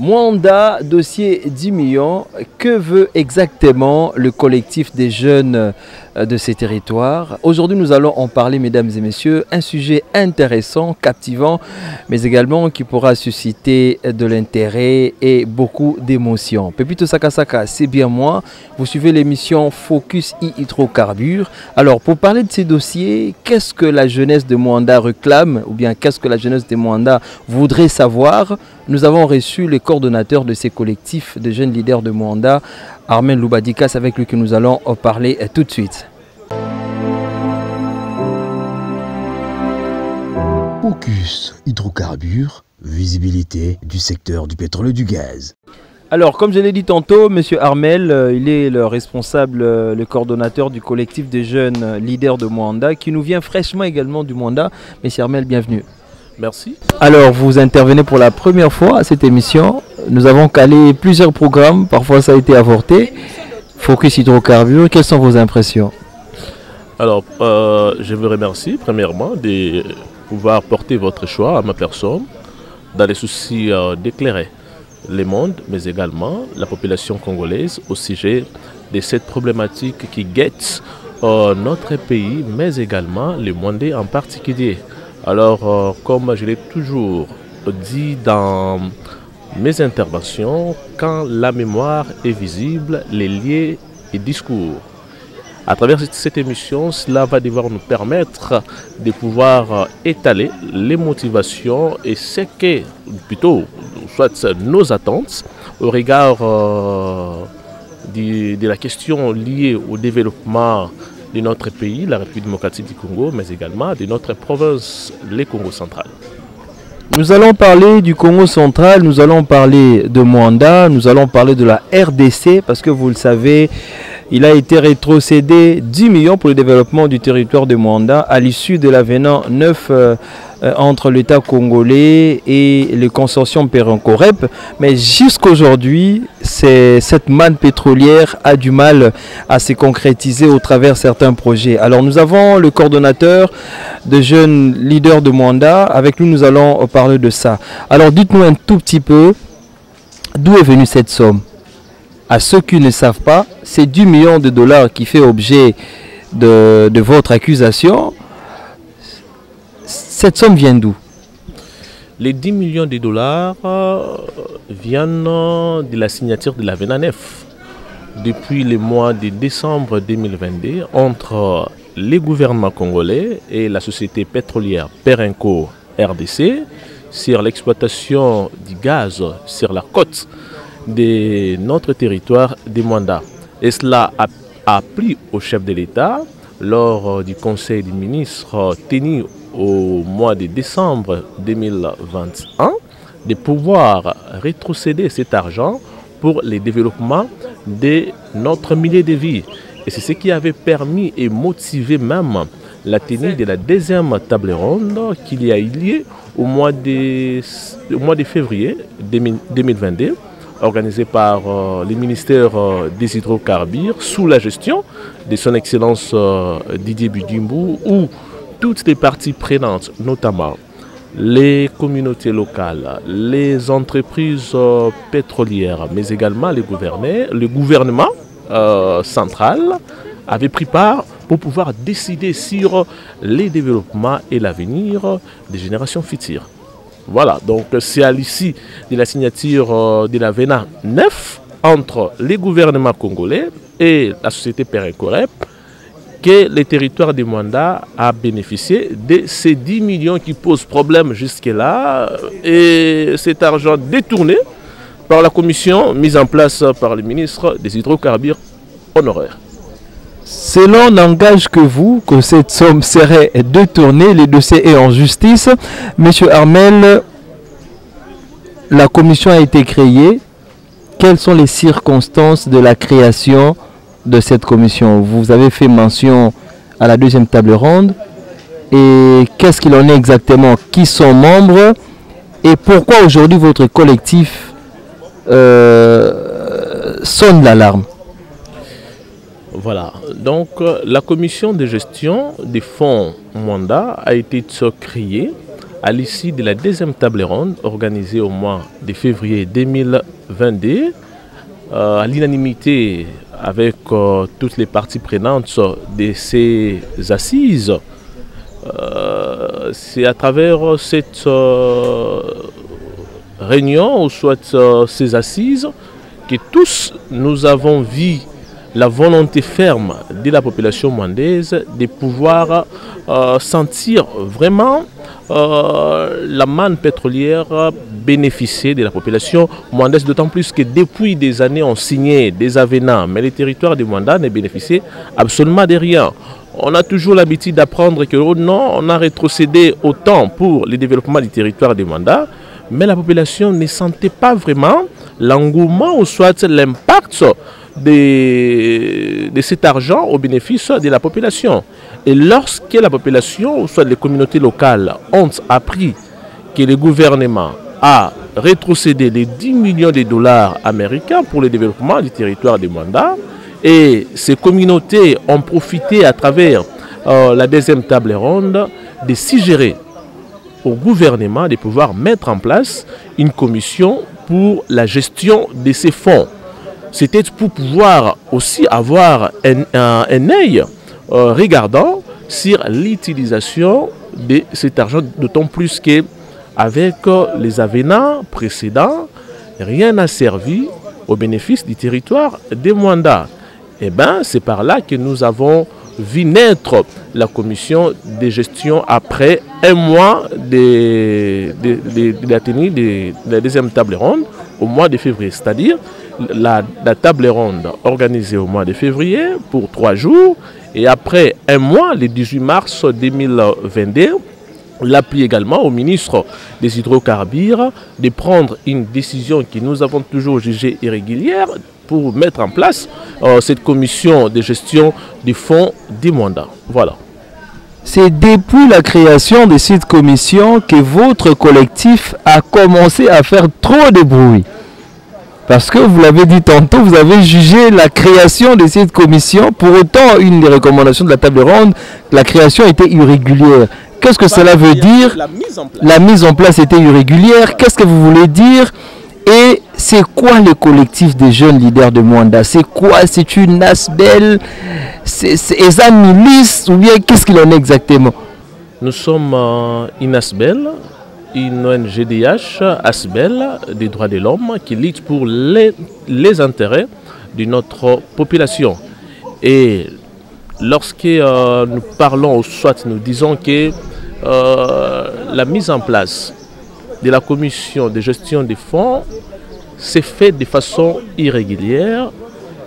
Mwanda, dossier 10 millions. Que veut exactement le collectif des jeunes de ces territoires? Aujourd'hui, nous allons en parler, mesdames et messieurs. Un sujet intéressant, captivant, mais également qui pourra susciter de l'intérêt et beaucoup d'émotions. Pepito Sakasaka, c'est bien moi. Vous suivez l'émission Focus Hydrocarbures. Alors, pour parler de ces dossiers, qu'est-ce que la jeunesse de Mwanda réclame, ou bien qu'est-ce que la jeunesse de Mwanda voudrait savoir? Nous avons reçu le coordonnateur de ces collectifs de jeunes leaders de Mwanda, Armel Loubadikas, avec lui que nous allons en parler tout de suite. Focus Hydrocarbures, visibilité du secteur du pétrole et du gaz. Alors, comme je l'ai dit tantôt, M. Armel, il est le responsable, le coordonnateur du collectif des jeunes leaders de Mwanda, qui nous vient fraîchement également du Mwanda. M. Armel, bienvenue. Merci. Alors, vous intervenez pour la première fois à cette émission. Nous avons calé plusieurs programmes, parfois ça a été avorté. Focus Hydrocarbures, quelles sont vos impressions? Alors, je vous remercie premièrement de pouvoir porter votre choix à ma personne dans les soucis d'éclairer le monde, mais également la population congolaise au sujet de cette problématique qui guette notre pays, mais également les Mwandais en particulier. Alors, comme je l'ai toujours dit dans mes interventions, quand la mémoire est visible, les liens et discours. À travers cette émission, cela va devoir nous permettre de pouvoir étaler les motivations et ce que, plutôt, soit nos attentes au regard de la question liée au développement de notre pays, la République démocratique du Congo, mais également de notre province, le Congo central. Nous allons parler du Congo central, nous allons parler de Mwanda, nous allons parler de la RDC, parce que vous le savez, il a été rétrocédé 10 millions pour le développement du territoire de Mwanda à l'issue de l'avenant 9 entre l'État congolais et le consortium Perenco-Rep. Mais jusqu'aujourd'hui, cette manne pétrolière a du mal à se concrétiser au travers de certains projets. Alors nous avons le coordonnateur de jeunes leaders de Mwanda. Avec lui, nous allons parler de ça. Alors dites-nous un tout petit peu, d'où est venue cette somme? À ceux qui ne savent pas, c'est 10 millions de dollars qui fait objet de votre accusation. Cette somme vient d'où? Les 10 millions de dollars viennent de la signature de l'avenant 9. Depuis le mois de décembre 2022, entre les gouvernements congolais et la société pétrolière Perenco RDC sur l'exploitation du gaz sur la côte de notre territoire de Mwanda. Et cela a pris au chef de l'État, lors du Conseil des ministres tenu au mois de décembre 2021, de pouvoir rétrocéder cet argent pour le développement de notre milieu de vie. Et c'est ce qui avait permis et motivé même la tenue de la deuxième table ronde qu'il y a eu lieu au mois de février 2022, organisé par le ministère des Hydrocarbures sous la gestion de son Excellence Didier Budimbu, où toutes les parties prenantes, notamment les communautés locales, les entreprises pétrolières, mais également les le gouvernement central, avaient pris part pour pouvoir décider sur les développements et l'avenir des générations futures. Voilà, donc c'est à l'issue de la signature de l'avenant 9 entre les gouvernements congolais et la société Perenco-Rep que le territoire de Mwanda a bénéficié de ces 10 millions qui posent problème jusque-là et cet argent détourné par la commission mise en place par le ministre des Hydrocarbures honoraires. Selon n'engage que vous que cette somme serait détournée, le dossier est en justice. Monsieur Armel, la commission a été créée. Quelles sont les circonstances de la création de cette commission? Vous avez fait mention à la deuxième table ronde. Et qu'est-ce qu'il en est exactement? Qui sont membres? Et pourquoi aujourd'hui votre collectif sonne l'alarme? Voilà, donc la commission de gestion des fonds Mwanda a été créée à l'issue de la deuxième table ronde organisée au mois de février 2022, à l'unanimité avec toutes les parties prenantes de ces assises. C'est à travers cette réunion, ou soit ces assises, que tous nous avons vu la volonté ferme de la population mwandaise de pouvoir sentir vraiment la manne pétrolière bénéficier de la population mwandaise, d'autant plus que depuis des années on signait des avenants, mais les territoires de Mwanda ne bénéficiaient absolument de rien. On a toujours l'habitude d'apprendre que oh non, on a rétrocédé autant pour le développement du territoire de Mwanda, mais la population ne sentait pas vraiment l'engouement ou soit l'impact de cet argent au bénéfice de la population. Et lorsque la population, ou soit les communautés locales, ont appris que le gouvernement a rétrocédé les 10 millions de dollars américains pour le développement du territoire de Mwanda, et ces communautés ont profité à travers la deuxième table ronde de suggérer au gouvernement de pouvoir mettre en place une commission pour la gestion de ces fonds. C'était pour pouvoir aussi avoir un œil regardant sur l'utilisation de cet argent, d'autant plus qu'avec les avenants précédents, rien n'a servi au bénéfice du territoire de Mwanda. Et bien, c'est par là que nous avons vu naître la commission de gestion après un mois de la tenue de la deuxième table ronde au mois de février. C'est-à-dire la table ronde organisée au mois de février pour 3 jours et après un mois, le 18 mars 2022, l'appui également au ministre des hydrocarbures de prendre une décision que nous avons toujours jugée irrégulière pour mettre en place cette commission de gestion des fonds du Mwanda. Voilà. C'est depuis la création de cette commission que votre collectif a commencé à faire trop de bruit. Parce que vous l'avez dit tantôt, vous avez jugé la création de cette commission. Pour autant, une des recommandations de la table ronde, la création était irrégulière. Qu'est-ce que cela veut dire? La mise en place était irrégulière. Qu'est-ce que vous voulez dire? Et c'est quoi le collectif des jeunes leaders de Mwanda? C'est quoi? C'est une ASBEL? C'est un milice? Ou bien qu'est-ce qu'il en est exactement? Nous sommes une ASBEL, une ONG-DH, ASBEL, des droits de l'homme, qui lutte pour les intérêts de notre population. Et lorsque nous parlons, ou soit nous disons que la mise en place de la commission de gestion des fonds s'est fait de façon irrégulière,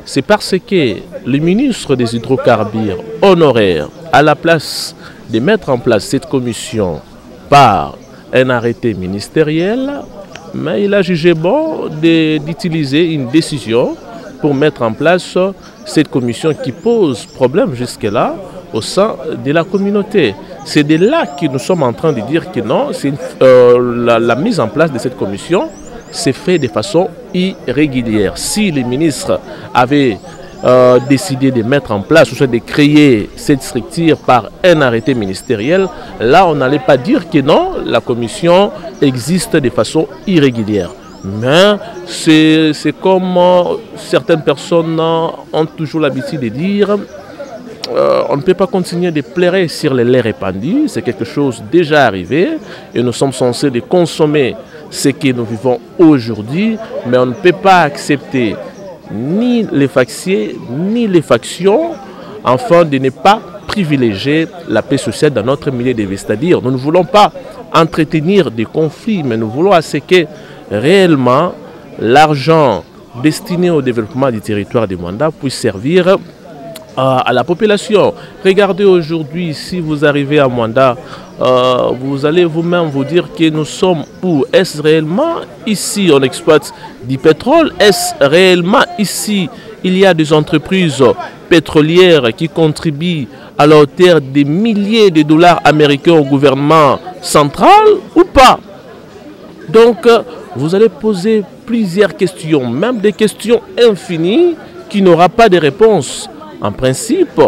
c'est parce que le ministre des hydrocarbures honoraire, à la place de mettre en place cette commission par un arrêté ministériel, mais il a jugé bon d'utiliser une décision pour mettre en place cette commission qui pose problème jusque-là au sein de la communauté. C'est de là que nous sommes en train de dire que non, la mise en place de cette commission s'est fait de façon irrégulière. Si les ministres avaient décidé de mettre en place ou soit de créer cette structure par un arrêté ministériel, là on n'allait pas dire que non, la commission existe de façon irrégulière. Mais c'est comme certaines personnes ont toujours l'habitude de dire, on ne peut pas continuer de pleurer sur les laits répandus, c'est quelque chose déjà arrivé et nous sommes censés de consommer ce que nous vivons aujourd'hui, mais on ne peut pas accepter ni les factieux, ni les factions, afin de ne pas privilégier la paix sociale dans notre milieu de vie. C'est-à-dire, nous ne voulons pas entretenir des conflits, mais nous voulons à ce que réellement l'argent destiné au développement du territoire de Mwanda puisse servir à la population. Regardez aujourd'hui, si vous arrivez à Mwanda, vous allez vous-même vous dire que nous sommes où? Est-ce réellement ici on exploite du pétrole? Est-ce réellement ici il y a des entreprises pétrolières qui contribuent à la hauteur des milliers de dollars américains au gouvernement central ou pas? Donc vous allez poser plusieurs questions, même des questions infinies qui n'auront pas de réponse. En principe,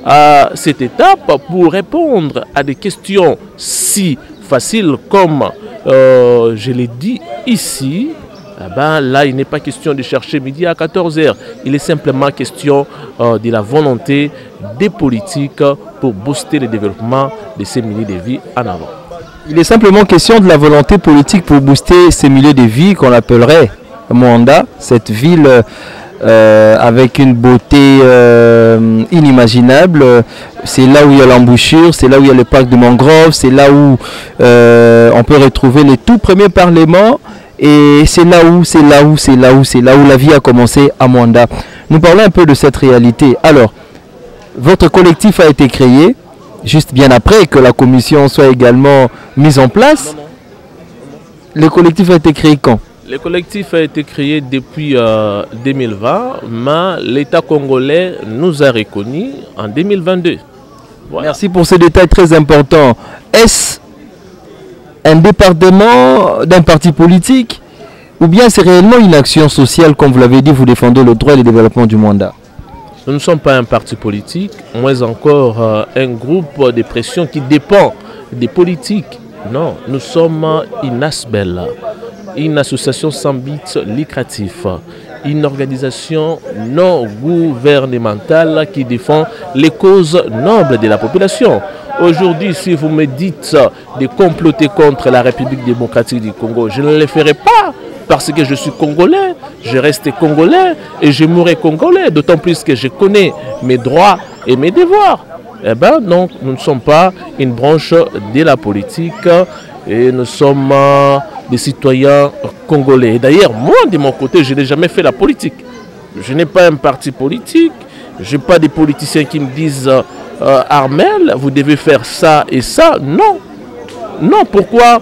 à cette étape, pour répondre à des questions si facile comme je l'ai dit ici, eh ben, là il n'est pas question de chercher midi à 14 h. Il est simplement question de la volonté des politiques pour booster le développement de ces milieux de vie en avant. Il est simplement question de la volonté politique pour booster ces milieux de vie qu'on appellerait Mwanda, cette ville avec une beauté inimaginable. C'est là où il y a l'embouchure, c'est là où il y a le parc de mangrove, c'est là où on peut retrouver les tout premiers parlements. Et c'est là où la vie a commencé à Mwanda. Nous parlons un peu de cette réalité. Alors, votre collectif a été créé juste bien après que la commission soit également mise en place. Le collectif a été créé quand? Le collectif a été créé depuis 2020, mais l'État congolais nous a reconnus en 2022. Voilà. Merci pour ce détail très important. Est-ce un département d'un parti politique ou bien c'est réellement une action sociale, comme vous l'avez dit, vous défendez le droit et le développement du Mwanda? Nous ne sommes pas un parti politique, moins encore un groupe de pression qui dépend des politiques. Non, nous sommes une ASBEL, une association sans but lucratif, une organisation non gouvernementale qui défend les causes nobles de la population. Aujourd'hui, si vous me dites de comploter contre la République démocratique du Congo, je ne le ferai pas parce que je suis congolais, je reste congolais et je mourrai congolais, d'autant plus que je connais mes droits et mes devoirs. Eh bien, donc, nous ne sommes pas une branche de la politique et nous sommes des citoyens congolais. D'ailleurs, moi, de mon côté, je n'ai jamais fait la politique. Je n'ai pas un parti politique, je n'ai pas des politiciens qui me disent Armel, vous devez faire ça et ça. Non. Non, pourquoi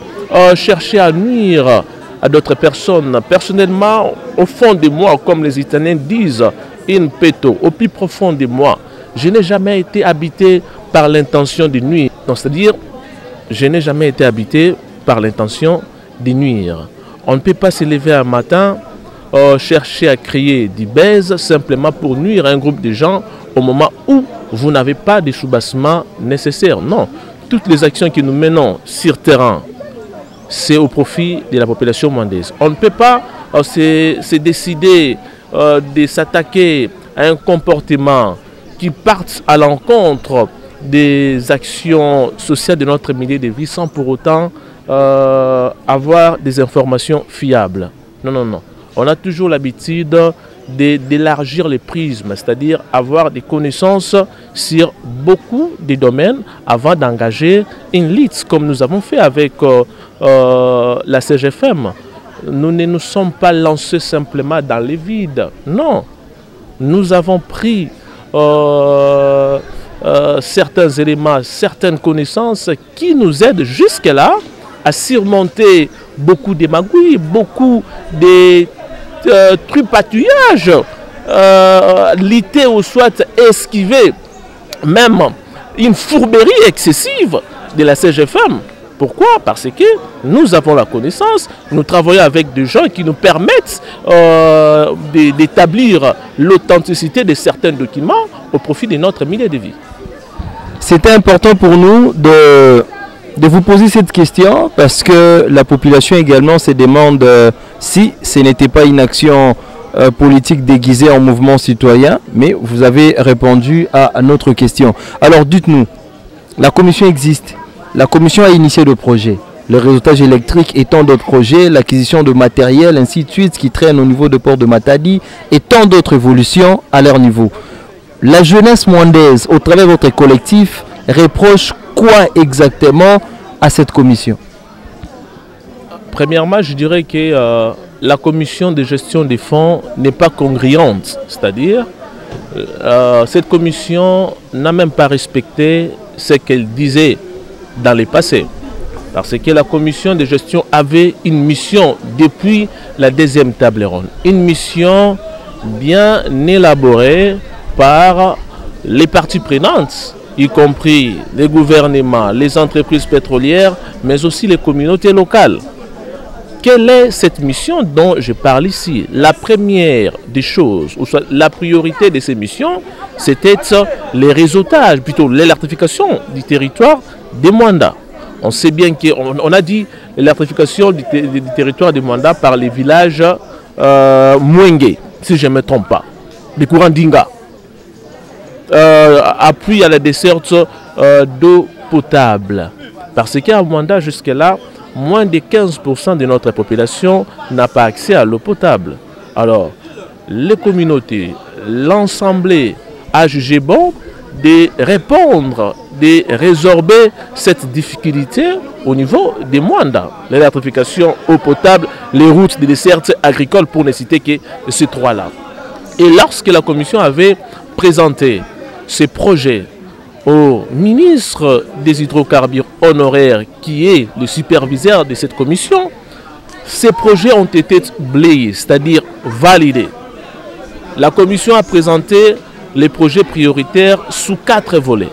chercher à nuire à d'autres personnes? Personnellement, au fond de moi, comme les Italiens disent, in petto, au plus profond de moi, je n'ai jamais été habité par l'intention de nuire. C'est-à-dire, je n'ai jamais été habité par l'intention de nuire. On ne peut pas se lever un matin, chercher à créer des baises simplement pour nuire à un groupe de gens au moment où vous n'avez pas de soubassement nécessaire. Non, toutes les actions que nous menons sur terrain, c'est au profit de la population mwandaise. On ne peut pas se décider de s'attaquer à un comportement qui parte à l'encontre des actions sociales de notre milieu de vie sans pour autant avoir des informations fiables. Non, non, non. On a toujours l'habitude d'élargir les prismes, c'est-à-dire avoir des connaissances sur beaucoup de domaines avant d'engager une lutte, comme nous avons fait avec la CGFM. Nous ne nous sommes pas lancés simplement dans les vides. Non, nous avons pris certains éléments, certaines connaissances qui nous aident jusque-là à surmonter beaucoup de magouilles, beaucoup de tripatouillages, lutter ou soit esquiver même une fourberie excessive de la CGFM. Pourquoi? Parce que nous avons la connaissance, nous travaillons avec des gens qui nous permettent d'établir l'authenticité de certains documents au profit de notre milieu de vie. C'était important pour nous de vous poser cette question parce que la population également se demande si ce n'était pas une action politique déguisée en mouvement citoyen, mais vous avez répondu à notre question. Alors dites-nous, la commission existe, la commission a initié le projet, le réseautage électrique et tant d'autres projets, l'acquisition de matériel, ainsi de suite, qui traîne au niveau de port de Matadi et tant d'autres évolutions à leur niveau. La jeunesse mwandaise, au travers de votre collectif, reproche quoi exactement à cette commission? Premièrement, je dirais que la commission de gestion des fonds n'est pas congruente. C'est-à-dire, cette commission n'a même pas respecté ce qu'elle disait dans le passé. Parce que la commission de gestion avait une mission depuis la deuxième table ronde. Une mission bien élaborée par les parties prenantes, y compris les gouvernements, les entreprises pétrolières, mais aussi les communautés locales. Quelle est cette mission dont je parle ici? La première des choses, ou soit la priorité de ces missions, c'était les réseautages, plutôt l'électrification du territoire des Mwanda. On sait bien qu'on a dit l'électrification du territoire de Mwanda par les villages Mwenge, si je ne me trompe pas, les courants d'Inga. Appui à la desserte d'eau potable. Parce qu'à Mwanda, jusque-là, moins de 15% de notre population n'a pas accès à l'eau potable. Alors, les communautés, l'ensemble a jugé bon de répondre, de résorber cette difficulté au niveau des Mwanda. L'électrification, eau potable, les routes de dessertes agricoles, pour ne citer que ces trois-là. Et lorsque la commission avait présenté ce projet au ministre des hydrocarbures honoraire, qui est le superviseur de cette commission, ces projets ont été balayés, c'est-à-dire validés. La commission a présenté les projets prioritaires sous 4 volets,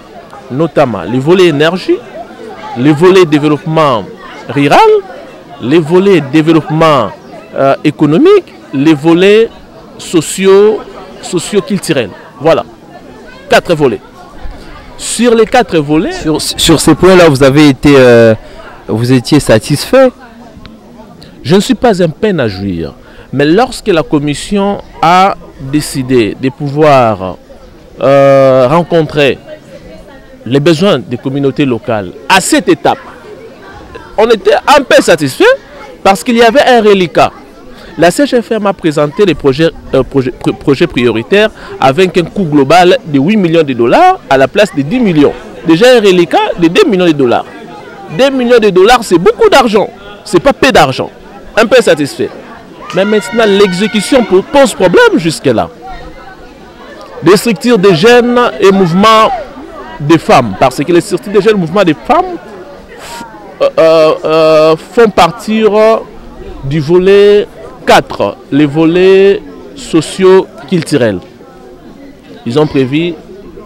notamment les volets énergie, les volets développement rural, les volets développement économique, les volets socio-culturels. Voilà, 4 volets. Sur les 4 volets... Sur ces points-là, vous étiez satisfait? Je ne suis pas un peine à jouir. Mais lorsque la commission a décidé de pouvoir rencontrer les besoins des communautés locales, à cette étape, on était un peu satisfait parce qu'il y avait un reliquat. La CGFM a présenté les projets prioritaires avec un coût global de 8 millions de dollars à la place de 10 millions. Déjà un reliquat de 2 millions de dollars. 2 millions de dollars, c'est beaucoup d'argent. Ce n'est pas peu d'argent. Un peu satisfait. Mais maintenant, l'exécution pose problème jusque-là. Les structures des jeunes et mouvements des femmes, parce que les structures des jeunes et mouvements des femmes font partir du volet 4, les volets socio-culturels. Ils ont prévu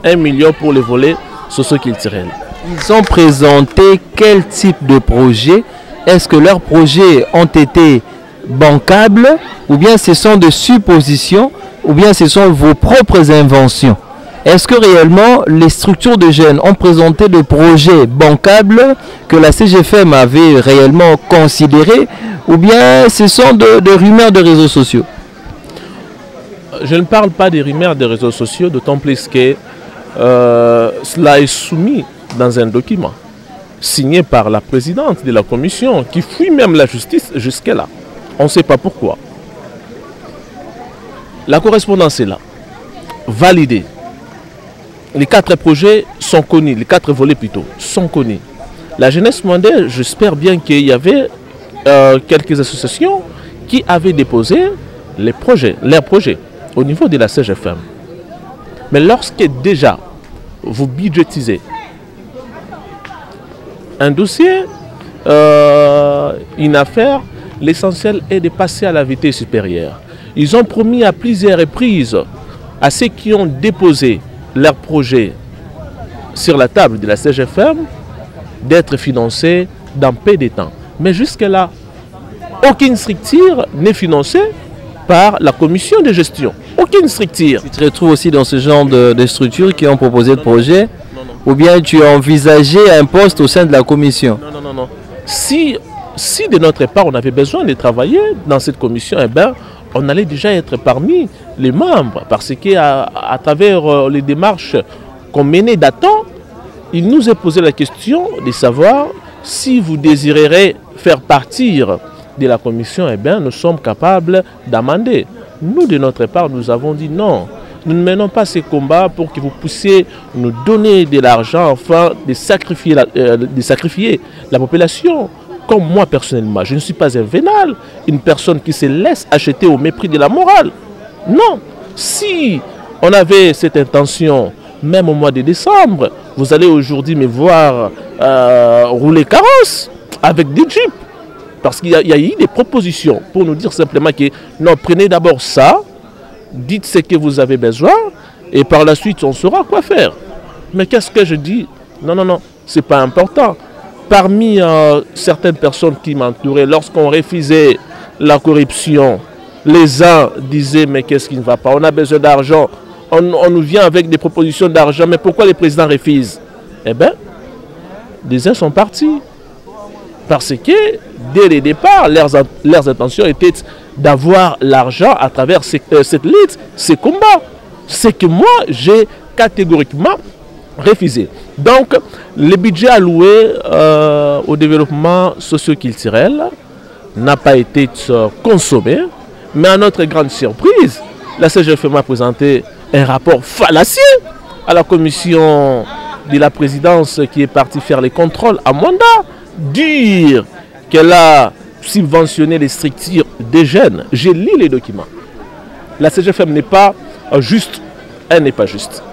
1 million pour les volets socio-culturels. Ils ont présenté quel type de projet? Est-ce que leurs projets ont été bancables, ou bien ce sont des suppositions, ou bien ce sont vos propres inventions? Est-ce que réellement les structures de jeunes ont présenté des projets bancables que la CGFM avait réellement considérés, ou bien ce sont de rumeurs de réseaux sociaux? Je ne parle pas des rumeurs des réseaux sociaux, d'autant plus que cela est soumis dans un document signé par la présidente de la commission, qui fuit même la justice jusque-là. On ne sait pas pourquoi. La correspondance est là, validée. Les 4 projets sont connus, les 4 volets plutôt, sont connus. La jeunesse mondiale, j'espère bien qu'il y avait quelques associations qui avaient déposé leurs projets au niveau de la CGFM. Mais lorsque déjà vous budgétisez un dossier, une affaire, l'essentiel est de passer à la vitesse supérieure. Ils ont promis à plusieurs reprises à ceux qui ont déposé leur projet sur la table de la CGFM d'être financés dans peu de temps. Mais jusque-là, aucune structure n'est financée par la commission de gestion. Aucune structure. Tu te retrouves aussi dans ce genre de structures qui ont proposé le projet, ou bien tu as envisagé un poste au sein de la commission? Non. Si de notre part on avait besoin de travailler dans cette commission, eh bien, on allait déjà être parmi les membres, parce qu'à travers les démarches qu'on menait d'attente, il nous est posé la question de savoir si vous désirerez faire partir de la commission. Eh bien, nous sommes capables d'amender. Nous, de notre part, nous avons dit non. Nous ne menons pas ces combats pour que vous puissiez nous donner de l'argent, enfin, de sacrifier la population. Comme moi, personnellement, je ne suis pas un vénal, une personne qui se laisse acheter au mépris de la morale. Non. Si on avait cette intention, même au mois de décembre, vous allez aujourd'hui me voir rouler carrosse avec des jeeps. Parce qu'il y a eu des propositions pour nous dire simplement que non, prenez d'abord ça, dites ce que vous avez besoin, et par la suite, on saura quoi faire. Mais qu'est-ce que je dis? Non, ce n'est pas important. Parmi certaines personnes qui m'entouraient, lorsqu'on refusait la corruption, les uns disaient, mais qu'est-ce qui ne va pas? On a besoin d'argent, on nous vient avec des propositions d'argent, mais pourquoi les présidents refusent? Eh bien, des uns sont partis. Parce que dès le départ, leurs intentions étaient d'avoir l'argent à travers cette lutte, ces combats. C'est que moi, j'ai catégoriquement refusé. Donc, le budget alloué au développement socio-culturel n'a pas été consommé. Mais à notre grande surprise, la CGFM a présenté un rapport fallacieux à la commission de la présidence qui est partie faire les contrôles à Mwanda. Dire qu'elle a subventionné les structures des jeunes. J'ai lu les documents. La CGFM n'est pas juste. Elle n'est pas juste.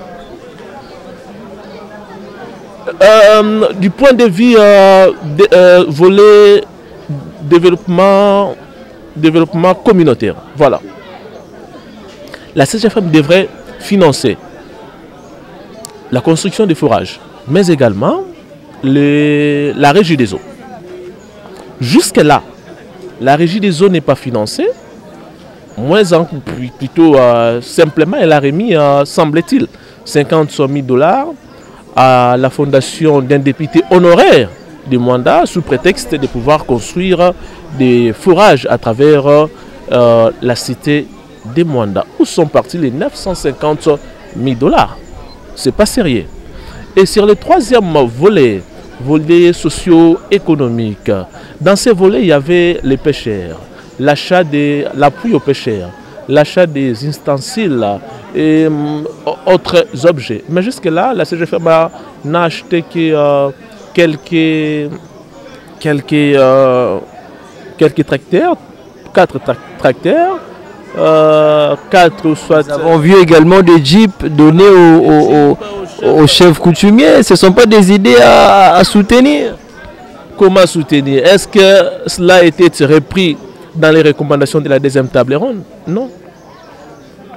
Du point de vue volet développement communautaire, voilà. La CGFM devrait financer la construction des forages, mais également la régie des eaux. Jusque-là, la régie des eaux n'est pas financée. Plutôt simplement, elle a remis, semble-t-il, 50 000 $ à la fondation d'un député honoraire de Mwanda sous prétexte de pouvoir construire des forages à travers la cité de Mwanda. Où sont partis les 950 000 $? C'est pas sérieux. Et sur le troisième volet socio-économique, dans ces volets, il y avait les pêcheurs, l'appui aux pêcheurs, l'achat des ustensiles et autres objets. Mais jusque-là, la CGFM n'a acheté que quelques tracteurs, 4 tracteurs, 4 ou soit... Nous avons vu également des jeeps donnés aux chefs coutumiers. Ce ne sont pas des idées à soutenir. Comment soutenir? Est-ce que cela a été repris dans les recommandations de la deuxième table ronde? Non.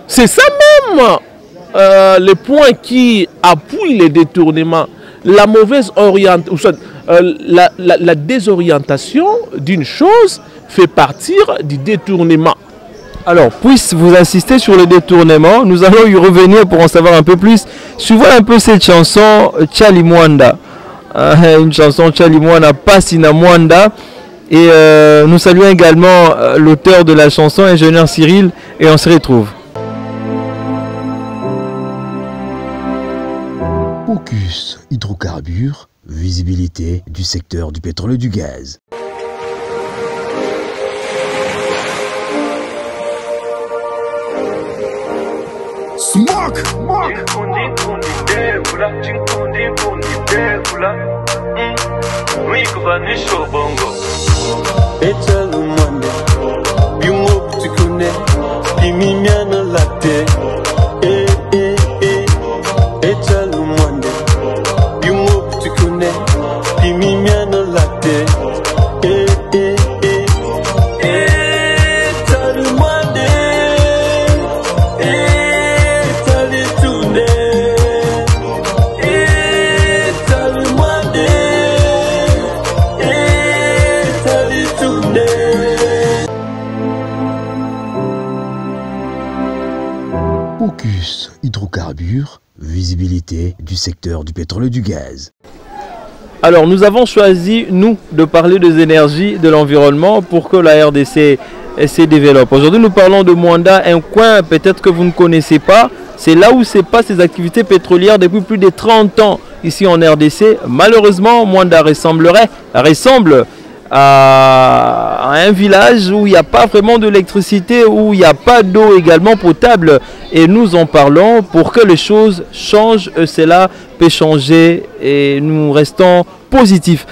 C'est ça même le point qui appuie les détournements. La mauvaise orientation, la désorientation d'une chose fait partir du détournement. Alors, puisse vous insister sur le détournement, nous allons y revenir pour en savoir un peu plus. Suivons un peu cette chanson Tchali Mwanda. Une chanson Tchali Mwanda, Passina Mwanda. Et nous saluons également l'auteur de la chanson, ingénieur Cyril, et on se retrouve. Focus hydrocarbures, visibilité du secteur du pétrole et du gaz. Smoke! Focus hydrocarbures, visibilité du secteur du pétrole et du gaz. Alors nous avons choisi, nous, de parler des énergies, de l'environnement pour que la RDC se développe. Aujourd'hui nous parlons de Mwanda, un coin peut-être que vous ne connaissez pas. C'est là où se passent ces activités pétrolières depuis plus de 30 ans ici en RDC. Malheureusement, Mwanda ressemble à un village où il n'y a pas vraiment d'électricité, où il n'y a pas d'eau également potable. Et nous en parlons pour que les choses changent. Cela peut changer et nous restons positifs.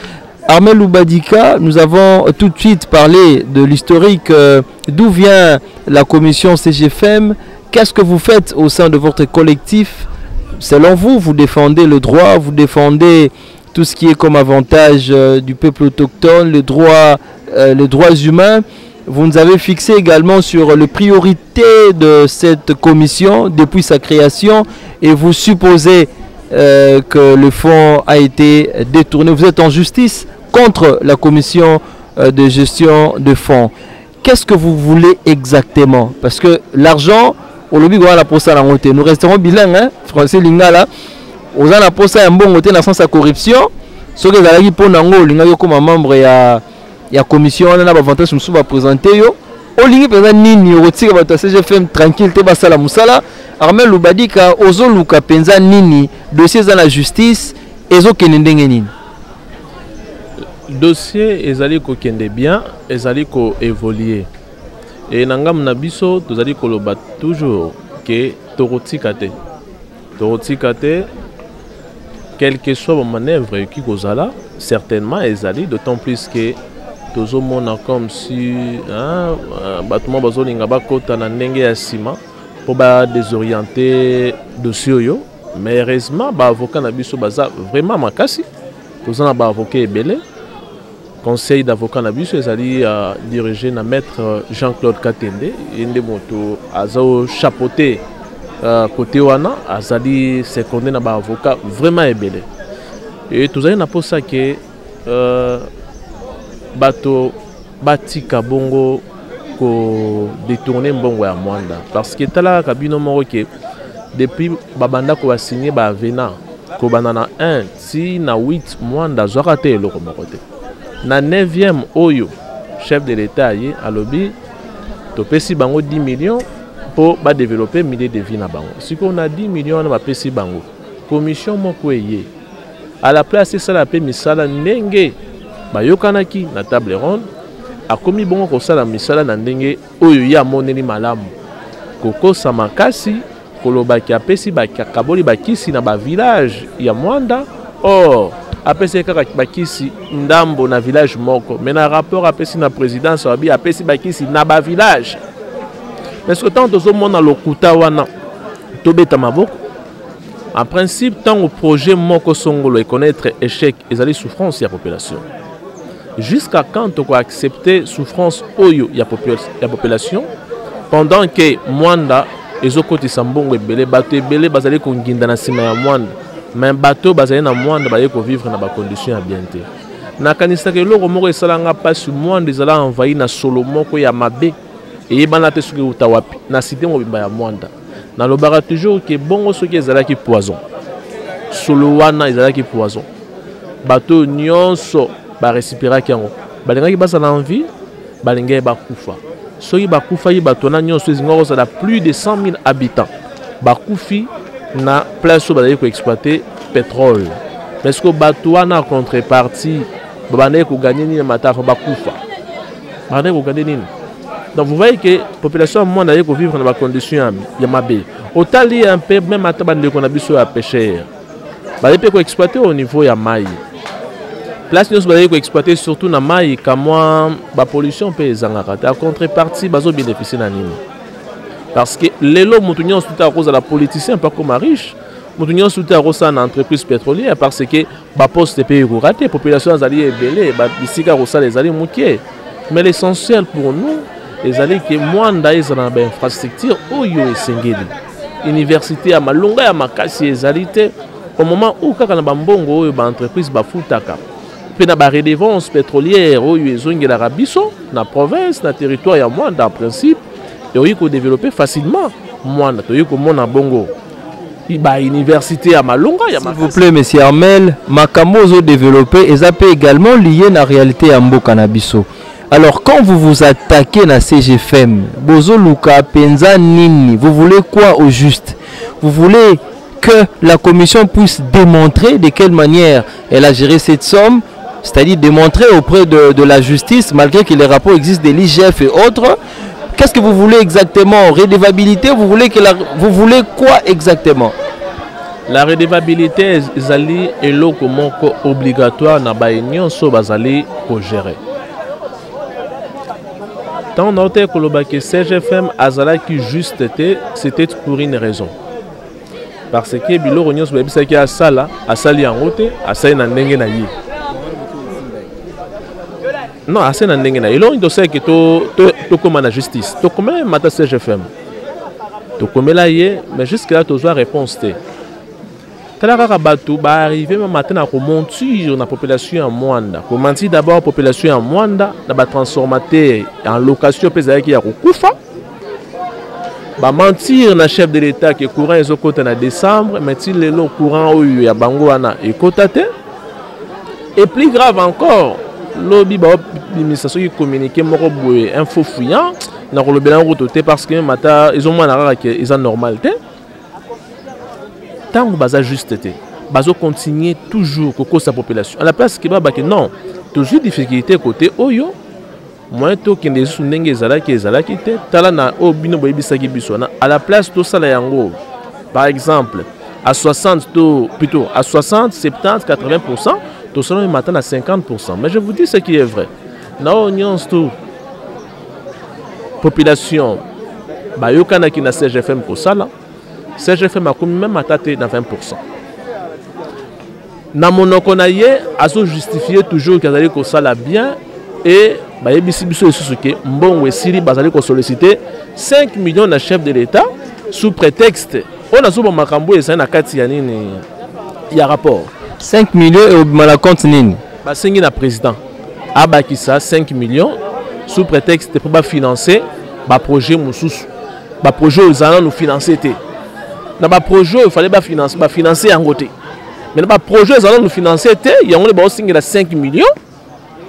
Armel Loubadika, nous avons tout de suite parlé de l'historique, d'où vient la commission CGFM, qu'est-ce que vous faites au sein de votre collectif. Selon vous, vous défendez le droit, vous défendez tout ce qui est comme avantage du peuple autochtone, les droits humains. Vous nous avez fixé également sur les priorités de cette commission depuis sa création et vous supposez que le fonds a été détourné. Vous êtes en justice contre la commission de gestion de fonds. Qu'est-ce que vous voulez exactement? Parce que l'argent, au lobby, nous resterons bilingues, hein, français lingala. Aux an aposa un bon côté dans sa corruption Ce que ezalaki pour nango linga comme membre ya commission on a avantage musu ba présenter yo olingi peza nini otika ba CGFM tranquille te basala musala Armel Lubadika ozo luka penza nini dossier za la justice ezo kenendenge nini dossier ezali ko kende bien ezali ko évoluer et nangam na biso tozali ko loba toujours que torotika te quelle que soit la manœuvre qui kozala certainement ezali d'autant plus que tozo mona comme si batuma bazolinga bakota na ndenge ya sima pour ba désorienter dossier yo mais heureusement ba avocat na biso baza vraiment makasi tozana ba avocat ebele conseil d'avocat na biso ezali dirigé na maître Jean-Claude Katende ende moto azo chapeauter côté wana azali secondé na ba avocat vraiment ebele et tozali na posa que bato batika bongo ko détourner mbongo ya mwanda parce que tala kabino moko ke depuis babanda ko signer ba avenant ko banana 1 si na 8 mwanda zwaka te eloko moko te na 9e oyo chef de l'état ye alobi to pesi bango 10 millions pour ba développer milliers de vies na bango si qu'on a 10 millions na ba pesi bango commission moko ye à la place ça la pe misala ndenge bayokanaki na table ronde akomi bongo kosala misala na ndenge oyo ya moneli malamu kokosa makasi kolobaki apesi bakaboli bakisi na ba village ya mwanda or apesi kaka bakisi ndambo na village moko mais na rapport apesi na présidence wabi apesi bakisi na ba village mais ce temps tozomona lokuta wana tobeta maboko en principe tant au projet moko songolo et connaître échec ezali souffrance ya population jusqu'à quand on accepter souffrance oyo ya population pendant que mwanda ezokotisa mbongo ebele bato ebele bazali konginda na sima ya mwanda mais bato bazali na mwanda baye ko vivre na ba condition ya bien te na kanisa ke loko moko esalanga pasi mwanda ezala envahi na solo moko ya mabe eyebana te soki utawapi na cité mobimba ya mwanda na lobaka toujours que bongo soki ezalaki poison solo wana ezalaki poison bato nyonso ba récupéraki yango balengaki basala envie balengaki bakufa soki bakufa yi bato na nyonso ezinga kozala plus de 100 000 habitants bakufi na place oyo bazali koexploiter pétrole mais ce que bato wana en contrepartie babandaki koganye nini matafa bakufa babandaki koganye nini donc vous voyez que population ya monde ayei kovivre na bacondition ya mabe otali un peu même ata bandeko na biso ya pêcheur bazali mpe koexploiter au niveau ya mai place nyonso bazali koexploiter surtout na mai kamwa bapollution mpe ezangaka te a contrepartie bazobénéficie na nini parce que lelo motu nyonso te akozala politicien mpe akoma riche motu nyonso te akosala na entreprise pétrolière parce que baposte mpe ekoka te population ezali ebele bisika kosala ezali mokie mais l'essentiel pour nous ezali ke mwanda ezala na bainfrastructure oyo esengeli université ya malonga ya makasi ezali te au moment où kaka na bambongo oyo baentreprise bafutaka mpe na baredevance pétrolière oyo ezongelaka biso na province na territoire ya mwanda en principe eoyi kodévelopper facilement mwanda toyi komona bongo bauniversité ya malonga ya makasi. S'il vous plaît monsieur Armel makambo ozo développer eza pe également lié na réalité ya mboka na biso. Alors quand vous vous attaquez à CGFM, Bozo Luka Penza Nini, vous voulez quoi au juste? Vous voulez que la commission puisse démontrer de quelle manière elle a géré cette somme, c'est-à-dire démontrer auprès de la justice, malgré que les rapports existent de l'IGF et autres. Qu'est-ce que vous voulez exactement? Redevabilité? Vous voulez quoi exactement? La redevabilité est obligatoire na ba union so bazali ko gérer. Tant noté que le CGFM azala qui juste c'était pour une raison. Parce que bilo réunion sur bebisa ki asala asali en route asali na ndenge na yi. Non, asali na ndenge na yi. Lo dossier que to comme la justice. To comme mata CGFM. To comme la yi mais jusque là tu dois réponse te. Talaka batou ba arriver même matin à remonter na population en Mwanda. Commencer d'abord population en Mwanda na ba transformateur en location pesaya ki ya kokufa. Ba mentir na chef de l'état que courant ezokota na décembre, mais il le courant oyo ya bango wana ekota te. Et plus grave encore, l'administration qui communique un faux fouillant, parce que ils ont moins ils ont normalité. Tant que baza juste été, bazo continuer toujours que sa population. À la place que non, toujours difficulté côté oyo. Moi to qui ne sont n'engé zalaki te tala na obino boyebisaki biso na à la place to sala yango. Par exemple, à 60 plutôt à 60, 70, 80%, tout cela maintenant à 50%. Mais je vous dis ce qui est vrai. Na union tout population ba yokana ki na CGFM ko sala. CGFM a comme même attaqué dans 20%. Na monoko na ye azo justifier toujours qu'azali ko sala bien et ba yebisi biso esusuke mbongo esili bazali ko solliciter 5 millions na chef de l'État sous prétexte on a souvent makambo et ça na kati ya nini ya rapport 5 millions et au compte nini ba sengi na président abakisa 5 millions sous prétexte pour ba financer ba projet mususu ba projet aux allons nous financer té na ba projet il fallait ba financer en côté mais na ba projet aux allons nous financer té il y a on ba sengi la 5 millions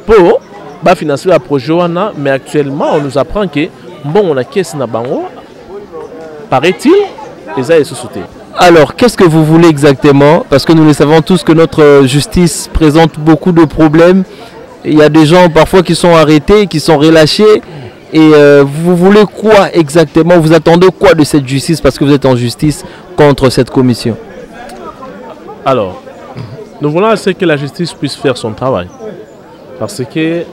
pour ba financer le projet wana mais actuellement on nous apprend que bon on a caisse na bango paraît-il et ça est sous-sauté. Alors qu'est-ce que vous voulez exactement? Parce que nous le savons tous que notre justice présente beaucoup de problèmes. Il y a des gens parfois qui sont arrêtés, qui sont relâchés. Et vous voulez quoi exactement? Vous attendez quoi de cette justice? Parce que vous êtes en justice contre cette commission. Alors, nous voulons que la justice puisse faire son travail. Parce que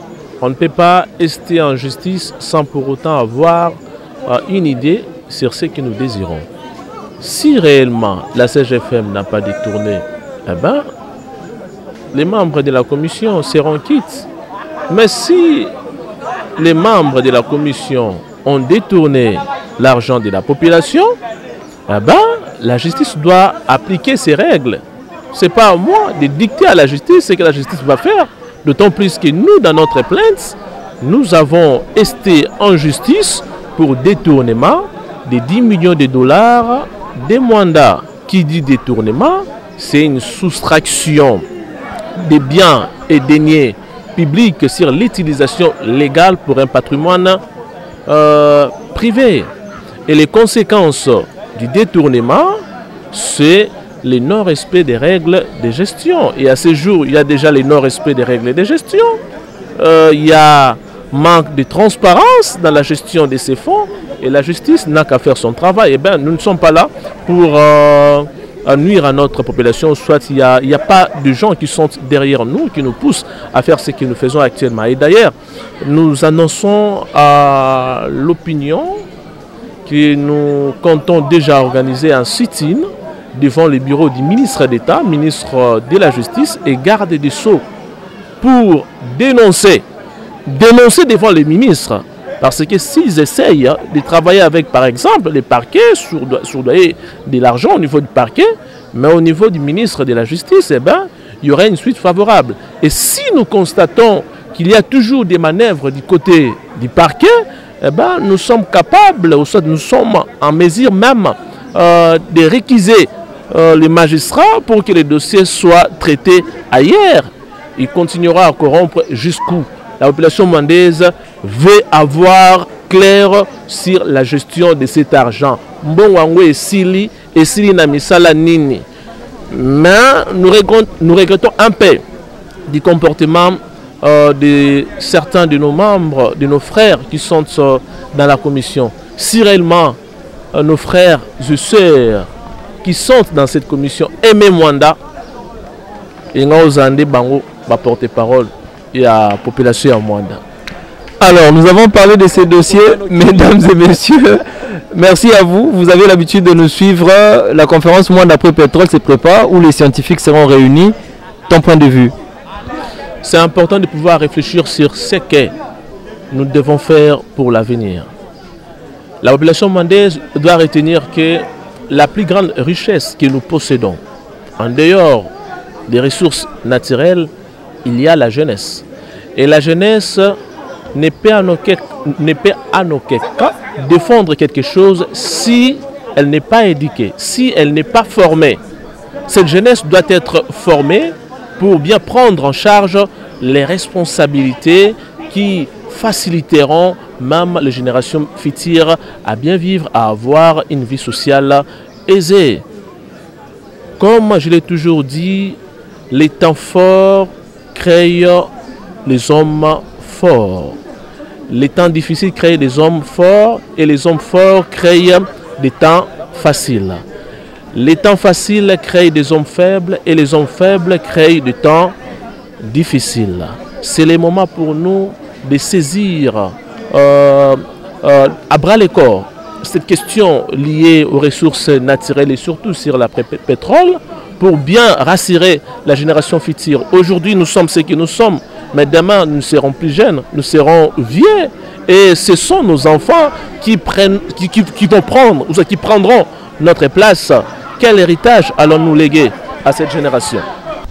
on ne peut pas rester en justice sans pour autant avoir une idée sur ce que nous désirons. Si réellement la CGFM n'a pas détourné, eh ben, les membres de la commission seront quittes. Mais si les membres de la commission ont détourné l'argent de la population, eh ben, la justice doit appliquer ses règles. Ce n'est pas à moi de dicter à la justice ce que la justice va faire. D'autant plus que nous, dans notre plainte, nous avons esté en justice pour détournement de 10 millions de dollars des mandats. Qui dit détournement, c'est une soustraction des biens et deniers publics sur l'utilisation légale pour un patrimoine privé. Et les conséquences du détournement, c'est le non-respect des règles de gestion. Et à ce jour, il y a déjà le non-respect des règles de gestion. Il y a manque de transparence dans la gestion de ces fonds. Et la justice n'a qu'à faire son travail. Eh bien, nous ne sommes pas là pour nuire à notre population. Soit il n'y a pas de gens qui sont derrière nous, qui nous poussent à faire ce que nous faisons actuellement. Et d'ailleurs, nous annonçons à l'opinion que nous comptons déjà organiser un sit-in devant le bureau du ministre d'État, ministre de la Justice et garde des Sceaux pour dénoncer devant les ministres. Parce que s'ils essayent de travailler avec, par exemple, les parquets, sourdoyer de l'argent au niveau du parquet, mais au niveau du ministre de la Justice, eh ben, il y aurait une suite favorable. Et si nous constatons qu'il y a toujours des manœuvres du côté du parquet, eh ben, nous sommes capables, ou soit nous sommes en mesure même de réquiser les magistrats pour que les dossiers soient traités ailleurs. Il continuera à corrompre jusqu'où la population rwandaise veut avoir clair sur la gestion de cet argent. Mbongo esili na misala nini. Mais nous regrettons un peu du comportement de certains de nos membres, de nos frères qui sont dans la commission. Si réellement nos frères et sœurs qui sont dans cette commission aiment Mwanda, et nous avons bango va porter parole et à la population à Mwanda. Alors, nous avons parlé de ces dossiers, mesdames et messieurs. Merci à vous. Vous avez l'habitude de nous suivre. La conférence Mwanda après pétrole se prépare où les scientifiques seront réunis. Ton point de vue? C'est important de pouvoir réfléchir sur ce que nous devons faire pour l'avenir. La population rwandaise doit retenir que la plus grande richesse que nous possédons, en dehors des ressources naturelles, il y a la jeunesse. Et la jeunesse ne peut en aucun cas défendre quelque chose si elle n'est pas éduquée, si elle n'est pas formée. Cette jeunesse doit être formée pour bien prendre en charge les responsabilités qui faciliteront même les générations futures à bien vivre, à avoir une vie sociale aisée. Comme je l'ai toujours dit, les temps forts créent les hommes forts. Les temps difficiles créent des hommes forts et les hommes forts créent des temps faciles. Les temps faciles créent des hommes faibles et les hommes faibles créent des temps difficiles. C'est le moment pour nous de saisir à bras le corps cette question liée aux ressources naturelles et surtout sur la pétrole pour bien rassurer la génération future. Aujourd'hui, nous sommes ce que nous sommes, mais demain, nous serons plus jeunes, nous serons vieux. Et ce sont nos enfants qui vont prendre, ou qui prendront notre place. Quel héritage allons-nous léguer à cette génération?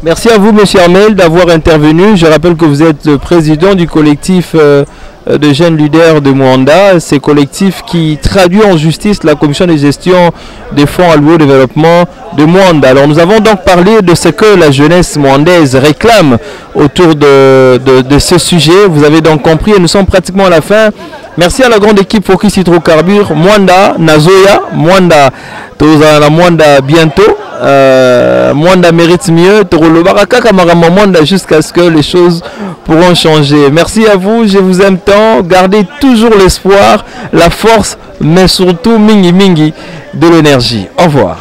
Merci à vous, M. Armel, d'avoir intervenu. Je rappelle que vous êtes président du collectif de jeunes leaders de Mwanda. C'est collectif qui traduit en justice la commission de gestion des fonds alloués au développement de Mwanda. Alors nous avons donc parlé de ce que la jeunesse mwandaise réclame autour de ce sujet. Vous avez donc compris et nous sommes pratiquement à la fin. Merci à la grande équipe Focus Hydrocarbures, Mwanda, Nazoya, Mwanda, Tozana Mwanda bientôt. Mwanda mérite mieux, Mwanda jusqu'à ce que les choses pourront changer. Merci à vous, je vous aime tant. Gardez toujours l'espoir, la force, mais surtout mingi mingi de l'énergie. Au revoir.